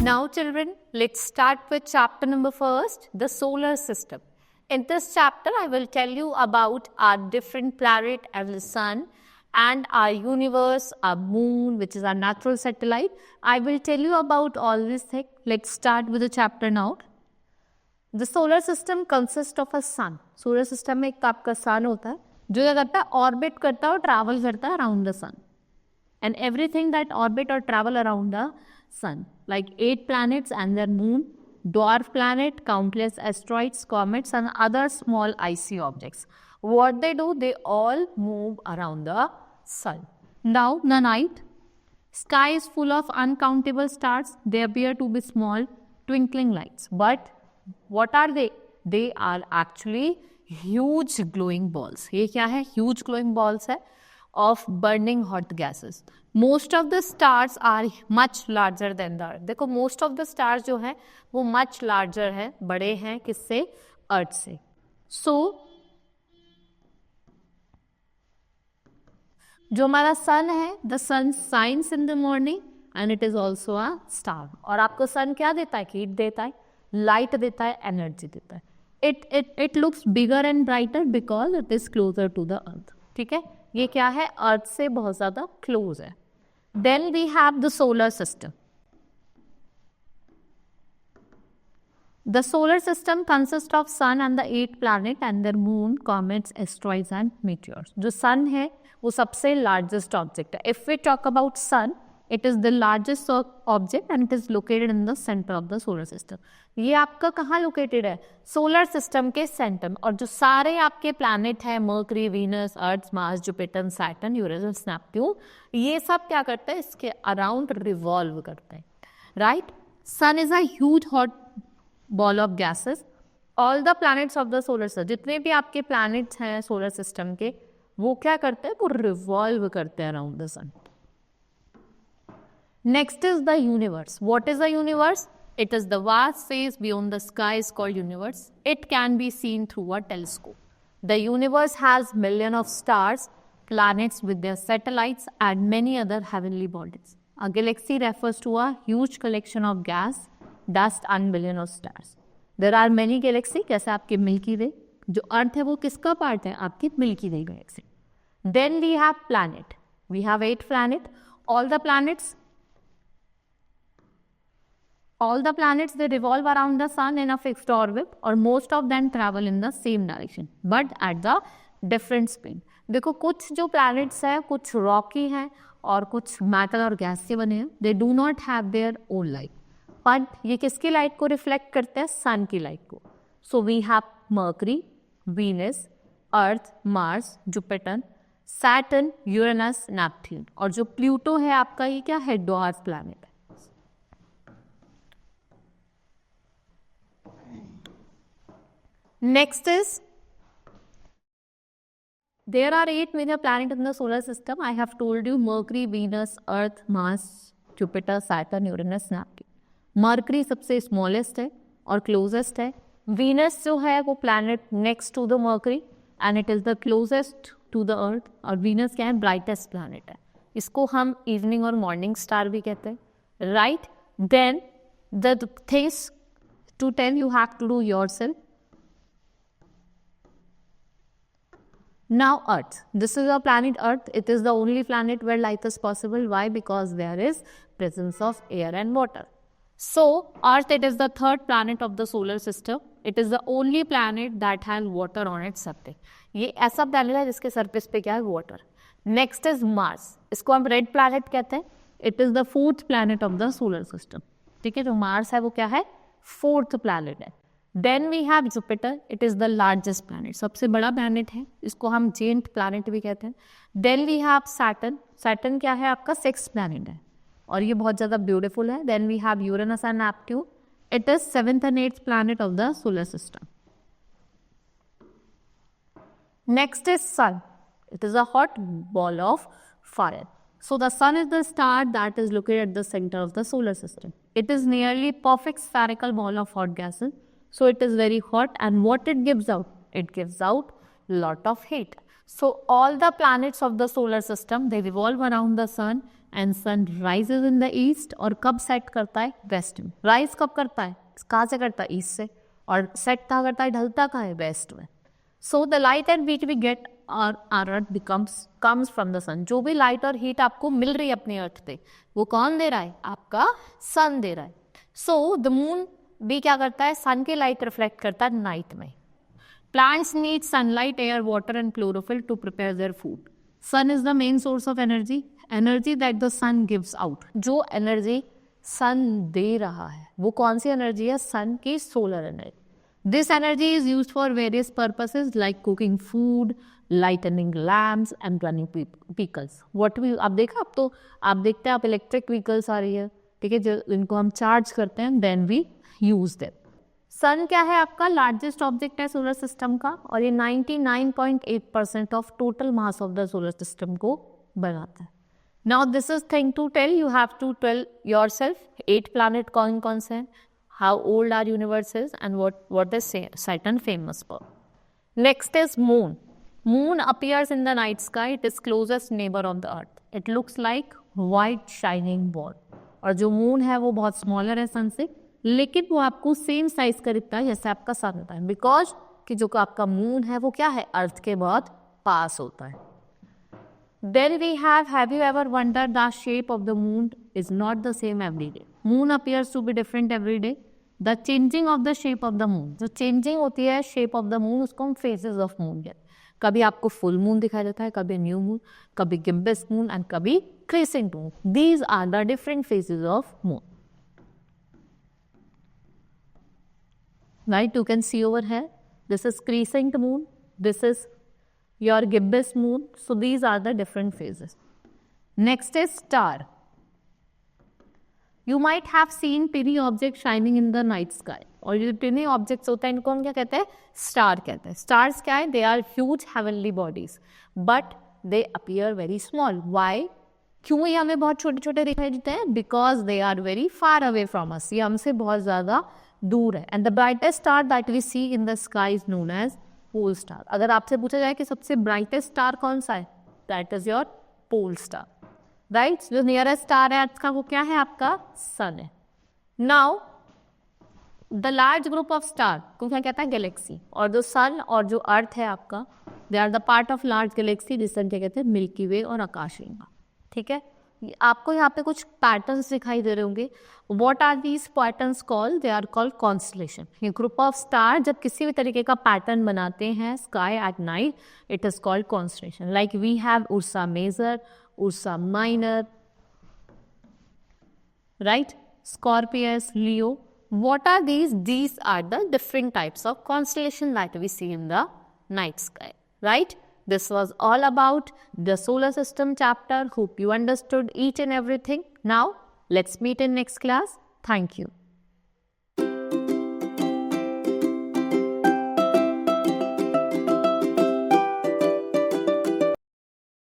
Now children, let's start with chapter number first, the solar system. In this chapter, I will tell you about our different planet and the sun and our universe, our moon, which is our natural satellite. I will tell you about all these things. Let's start with the chapter now. The solar system consists of a sun. Solar system में एक आपका sun होता है जो क्या करता है orbit करता है और travel करता है around the sun. And everything that orbit or travel around the sun, like 8 planets and their moon, dwarf planet, countless asteroids, comets, and other small icy objects. What they do, they all move around the sun. Now, the night, sky is full of uncountable stars. They appear to be small, twinkling lights. But what are they? They are actually huge glowing balls. ये क्या है? Huge glowing balls है of burning hot gases. Most of the stars are much larger than the earth. देखो most of the stars जो है वो much larger है, बड़े हैं किससे? अर्थ से. So जो हमारा सन है, the sun shines in the morning and it is also a star. और आपको सन क्या देता है? हीट देता है, लाइट देता है, एनर्जी देता है. It looks bigger and brighter because it is closer to the earth. ठीक है, ये क्या है? अर्थ से बहुत ज़्यादा क्लोज है. Then we have the solar system. The solar system consists of sun and the 8 planets and their moon, comets, asteroids and meteors. जो sun है वो सबसे largest object है. If we talk about sun, it is the largest object and it is located in the center of the solar system. ये आपका कहाँ located है? Solar system के सेंटर में. और जो सारे आपके प्लैनेट हैं, Mercury, Venus, Earth, Mars, Jupiter, Saturn, Uranus, Neptune, ये सब क्या करते हैं? इसके अराउंड रिवॉल्व करते हैं. Right? Sun is a huge hot ball of gases. All the planets of the solar system, जितने भी आपके प्लैनेट्स हैं सोलर सिस्टम के, वो क्या करते हैं? वो रिवॉल्व करते हैं around the sun. Next is the universe. What is the universe? It is the vast space beyond the sky is called universe. It can be seen through a telescope. The universe has millions of stars, planets with their satellites and many other heavenly bodies. A galaxy refers to a huge collection of gas, dust and billions of stars. There are many galaxies, जैसे आपके milky वे, जो earth है वो किसका part है? आपकी milky way Galaxy. Then we have planet. We have 8 planets. All the planets, they revolve around the sun in a fixed orbit or most of them travel in the same direction but at the different speed. देखो कुछ जो planets हैं कुछ rocky हैं और कुछ metal और gas से बने हैं. They do not have their own light. but ये किसकी light को reflect करते हैं? sun की light को. So we have Mercury, Venus, Earth, Mars, Jupiter, Saturn, Uranus, Neptune. और जो Pluto है आपका ये क्या है? dwarf planet है. Next is, there are 8 major planets in the solar system. I have told you Mercury, Venus, Earth, Mars, Jupiter, Saturn, Uranus, Neptune. Mercury सबसे smallest है और closest है. Venus जो है वो planet next to the Mercury and it is the closest to the Earth. और Venus क्या है? brightest planet है. इसको हम evening और morning star भी कहते हैं. Right? Then the things to tell you have to do yourself. Now Earth. This is our planet Earth. It is the only planet where life is possible. Why? Because there is presence of air and water. So Earth, it is the 3rd planet of the solar system. It is the only planet that has water on its surface. ये ऐसा planet है जिसके surface पे क्या है? Water. Next is Mars. इसको हम red planet कहते हैं. It is the 4th planet of the solar system. ठीक है, जो Mars है वो क्या है? 4th planet है. Then we have Jupiter. It is the largest planet. सबसे बड़ा planet है. इसको हम giant planet भी कहते हैं. Then we have Saturn. Saturn क्या है? आपका 6th planet है और ये बहुत ज़्यादा beautiful है. Then we have Uranus and Neptune. It is 7th and 8th planet of the solar system. Next is Sun. It is a hot ball of fire. So the Sun is the star that is located at the center of the solar system. It is nearly perfect spherical ball of hot gases. So it is very hot, and what it gives out? It gives out lot of heat. So all the planets of the solar system, they revolve around the sun and sun rises in the east और कब set करता है? west में. rise कब करता है? कहाँ से करता है? east से. और set कहाँ करता है? ढलता कहाँ है? west में. So the light and heat we get our earth comes from the sun. जो भी light और heat आपको मिल रही है अपनी अर्थ पे, वो कौन दे रहा है? आपका sun दे रहा है. So the moon भी क्या करता है? sun की light reflect करता है night में. Plants need sunlight, air, water and chlorophyll to prepare their food. Sun is the main source of energy. Energy that the sun gives out. जो energy sun दे रहा है, वो कौन सी energy है? sun की solar energy. This energy is used for various purposes like cooking food, lightening lamps and running vehicles. What we अब देखा, अब तो आप देखते हैं आप electric vehicles आ रही है, ठीक है, जो इनको हम चार्ज करते हैं, then we use them. सन क्या है? आपका लार्जेस्ट ऑब्जेक्ट है सोलर सिस्टम का और ये 99.8% of total mass of the solar system को बनाता है. Now this is thing to tell, you have to tell yourself 8 planet कौन कौन से हैं, how old are universe is and what is Saturn famous for. Next is moon. Moon appears in the night sky. It is closest neighbor of the earth. It looks like white shining ball. और जो moon है वो बहुत smaller है सन से, लेकिन वो आपको सेम साइज का दिखता है जैसे आपका सन होता है, बिकॉज कि जो आपका मून है वो क्या है? अर्थ के बहुत पास होता है. Then we have you ever wonder the shape of the moon is not the same every day. Moon appears to be different every day. The changing of the shape of the moon, जो changing होती है shape of the moon, उसको हम phases of moon कहते हैं. कभी आपको full moon दिखाई देता है, कभी न्यू मून, कभी गिम्बस मून एंड कभी crescent moon. These are the different phases of moon. Right, you can see over here, this is crescent moon, this is your gibbous moon. So these are the different phases. Next is star. You might have seen tiny objects shining in the night sky. और ये tiny objects होते हैं, इनको हम क्या कहते हैं? Star कहते हैं. Stars क्या है? They are huge heavenly bodies, but they appear very small. Why? क्यों ये हमें बहुत छोटे छोटे दिखाई देते हैं? Because they are very far away from us. ये हमसे बहुत ज़्यादा दूर है. And the brightest star that we see in the sky is known as pole star. अगर आपसे पूछा जाए कि सबसे ब्राइटेस्ट स्टार कौन सा है, that is your pole star. Right, जो नियरेस्ट स्टार है अर्थ का वो क्या है? आपका सन है. Now the large group of star को क्या कहता है? गैलेक्सी. और जो सन और जो अर्थ है आपका, they are the part of large galaxy, जिसे क्या कहते हैं? मिल्की वे और आकाशगंगा. ठीक है, आपको यहाँ पे कुछ पैटर्न्स दिखाई दे रहे होंगे. What are these patterns called? They are called constellation. ये ग्रुप ऑफ स्टार जब किसी भी तरीके का पैटर्न बनाते हैं sky at night, it is called constellation. Like we have Ursa Major, Ursa Minor, right, Scorpius, Leo. What are these? These are the different types of constellation that we see in the night sky. Right, this was all about the solar system chapter. Hope you understood each and everything. Now let's meet in next class. Thank you.